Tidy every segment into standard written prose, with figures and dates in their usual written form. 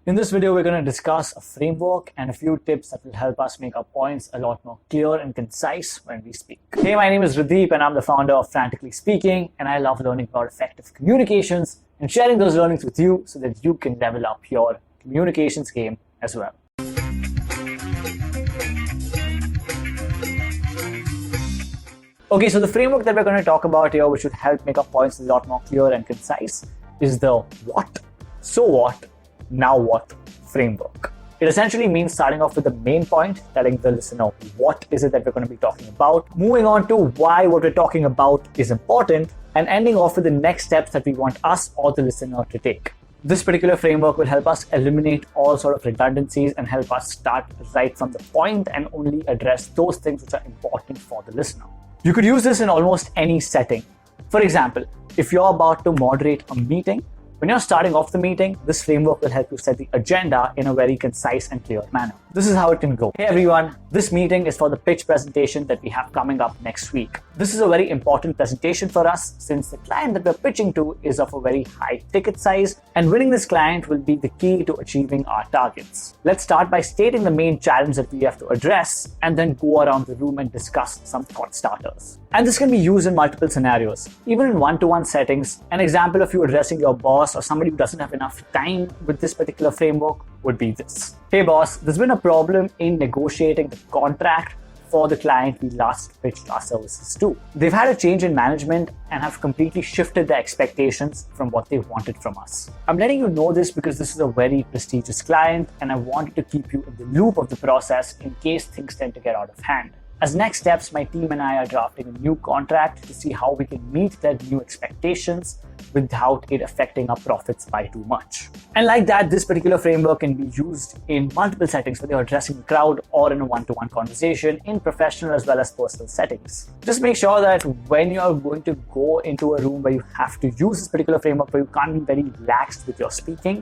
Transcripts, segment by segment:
In this video, we're going to discuss a framework and a few tips that will help us make our points a lot more clear and concise when we speak. Hey, my name is Radeep and I'm the founder of Frantically Speaking, and I love learning about effective communications and sharing those learnings with you so that you can level up your communications game as well. Okay, so the framework that we're going to talk about here, which should help make our points a lot more clear and concise, is the what, so what, now what framework. It essentially means starting off with the main point, telling the listener what is it that we're going to be talking about, moving on to why what we're talking about is important, and ending off with the next steps that we want us or the listener to take. This particular framework will help us eliminate all sort of redundancies and help us start right from the point and only address those things which are important for the listener. You could use this in almost any setting. For example, if you're about to moderate a meeting, when you're starting off the meeting, this framework will help you set the agenda in a very concise and clear manner. This is how it can go. Hey everyone, this meeting is for the pitch presentation that we have coming up next week. This is a very important presentation for us since the client that we're pitching to is of a very high ticket size, and winning this client will be the key to achieving our targets. Let's start by stating the main challenge that we have to address and then go around the room and discuss some thought starters. And this can be used in multiple scenarios, even in one-to-one settings. An example of you addressing your boss or somebody who doesn't have enough time with this particular framework would be this. Hey boss, there's been a problem in negotiating the contract for the client we last pitched our services to. They've had a change in management and have completely shifted their expectations from what they wanted from us. I'm letting you know this because this is a very prestigious client and I wanted to keep you in the loop of the process in case things tend to get out of hand. As next steps, my team and I are drafting a new contract to see how we can meet their new expectations without it affecting our profits by too much. And like that, this particular framework can be used in multiple settings, whether you're addressing a crowd or in a one-to-one conversation, in professional as well as personal settings. Just make sure that when you're going to go into a room where you have to use this particular framework, where you can't be very relaxed with your speaking,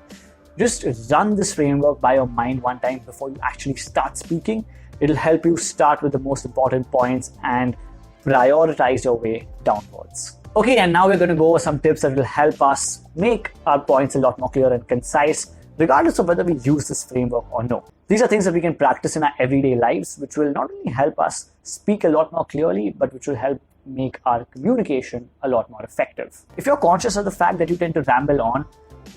just run this framework by your mind one time before you actually start speaking. It'll help you start with the most important points and prioritize your way downwards. Okay, and now we're going to go over some tips that will help us make our points a lot more clear and concise, regardless of whether we use this framework or no. These are things that we can practice in our everyday lives, which will not only help us speak a lot more clearly, but which will help make our communication a lot more effective. If you're conscious of the fact that you tend to ramble on,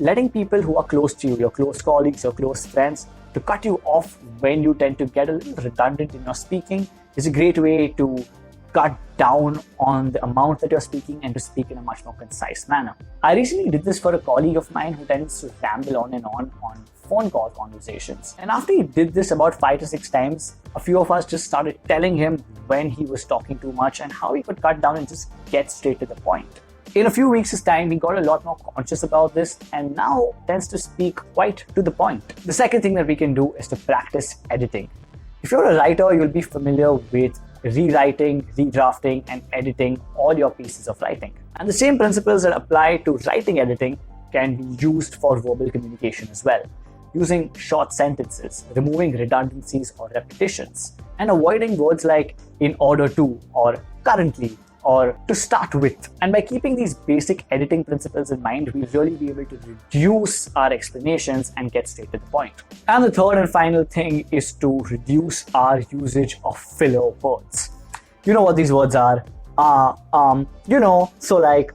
letting people who are close to you, your close colleagues, your close friends, to cut you off when you tend to get a little redundant in your speaking is a great way to cut down on the amount that you're speaking and to speak in a much more concise manner. I recently did this for a colleague of mine who tends to ramble on and on phone call conversations. And after he did this about 5 to 6 times, a few of us just started telling him when he was talking too much and how he could cut down and just get straight to the point. In a few weeks' time, he got a lot more conscious about this and now tends to speak quite to the point. The second thing that we can do is to practice editing. If you're a writer, you'll be familiar with rewriting, redrafting, and editing all your pieces of writing. And the same principles that apply to writing editing can be used for verbal communication as well. Using short sentences, removing redundancies or repetitions, and avoiding words like in order to or currently or to start with. And by keeping these basic editing principles in mind, we'll really be able to reduce our explanations and get straight to the point. And the third and final thing is to reduce our usage of filler words. You know what these words are? So like,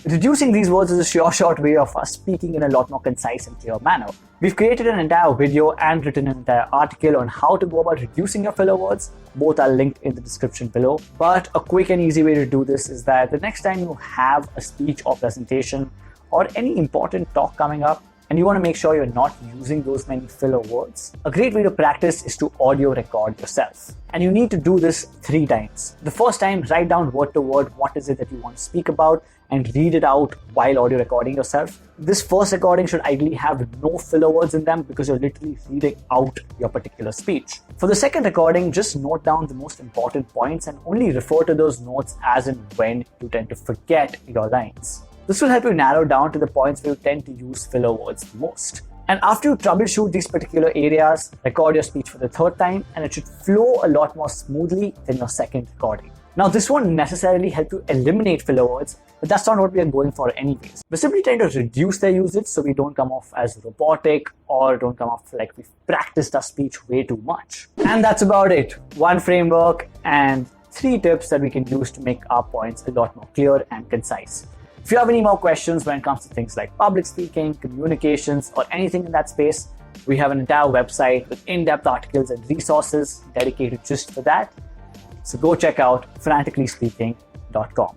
Reducing these words is a short way of us speaking in a lot more concise and clear manner. We've created an entire video and written an entire article on how to go about reducing your filler words. Both are linked in the description below. But a quick and easy way to do this is that the next time you have a speech or presentation or any important talk coming up, and you want to make sure you're not using those many filler words, a great way to practice is to audio record yourself. And you need to do this 3 times. The first time, write down word to word what is it that you want to speak about and read it out while audio recording yourself. This first recording should ideally have no filler words in them because you're literally reading out your particular speech. For the second recording, just note down the most important points and only refer to those notes as and when you tend to forget your lines. This will help you narrow down to the points where you tend to use filler words the most. And after you troubleshoot these particular areas, record your speech for the 3rd time and it should flow a lot more smoothly than your second recording. Now, this won't necessarily help you eliminate filler words, but that's not what we are going for anyways. We're simply trying to reduce their usage so we don't come off as robotic or don't come off like we've practiced our speech way too much. And that's about it. One framework and 3 tips that we can use to make our points a lot more clear and concise. If you have any more questions when it comes to things like public speaking, communications, or anything in that space, we have an entire website with in-depth articles and resources dedicated just for that. So go check out franticallyspeaking.com.